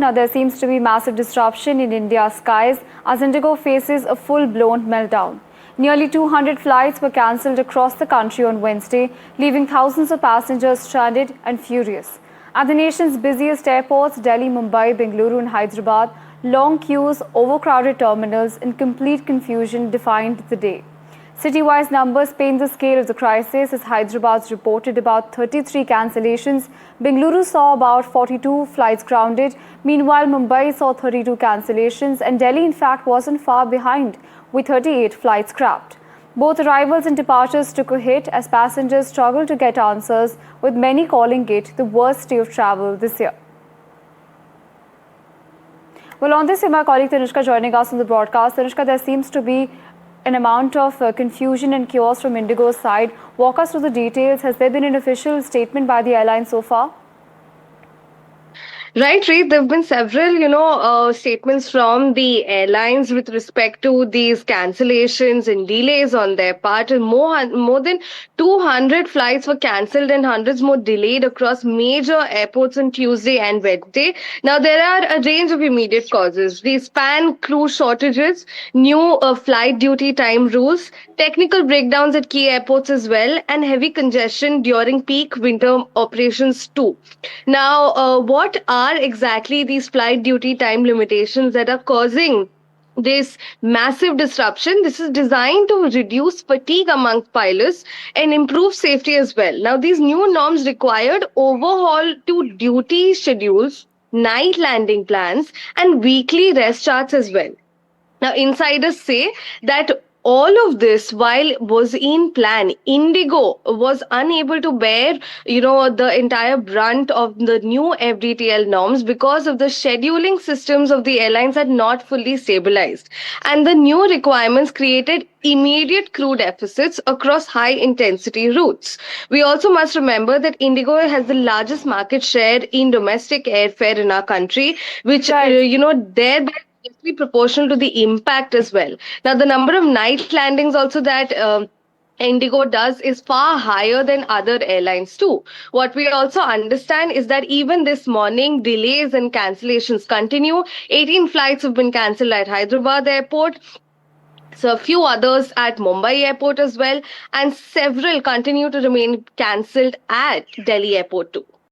Now, there seems to be massive disruption in India's skies as Indigo faces a full-blown meltdown. Nearly 200 flights were cancelled across the country on Wednesday, leaving thousands of passengers stranded and furious. At the nation's busiest airports, Delhi, Mumbai, Bengaluru and Hyderabad, long queues, overcrowded terminals and complete confusion defined the day. City-wise numbers paint the scale of the crisis as Hyderabad reported about 33 cancellations, Bengaluru saw about 42 flights grounded, meanwhile Mumbai saw 32 cancellations and Delhi in fact wasn't far behind with 38 flights scrapped. Both arrivals and departures took a hit as passengers struggled to get answers, with many calling it the worst day of travel this year. Well, on this, my colleague Tanushka joining us on the broadcast. Tanushka, there seems to be an amount of confusion and chaos from Indigo's side. Walk us through the details. Has there been an official statement by the airline so far? Right, Reid. There have been several, statements from the airlines with respect to these cancellations and delays on their part. And more than 200 flights were cancelled and hundreds more delayed across major airports on Tuesday and Wednesday. Now, there are a range of immediate causes. These span crew shortages, new flight duty time rules, technical breakdowns at key airports as well, and heavy congestion during peak winter operations too. Now, what are exactly these flight duty time limitations that are causing this massive disruption? This is designed to reduce fatigue among pilots and improve safety as well. Now, these new norms required overhaul to duty schedules, night landing plans, and weekly rest charts as well. Now, insiders say that all of this, while was in plan, Indigo was unable to bear, the entire brunt of the new FDTL norms because of the scheduling systems of the airlines had not fully stabilized. And the new requirements created immediate crew deficits across high intensity routes. We also must remember that Indigo has the largest market share in domestic airfare in our country, which, thereby directly proportional to the impact as well. Now, the number of night landings also that Indigo does is far higher than other airlines too. What we also understand is that even this morning, delays and cancellations continue. 18 flights have been cancelled at Hyderabad airport. So a few others at Mumbai airport as well, and several continue to remain cancelled at Delhi airport too.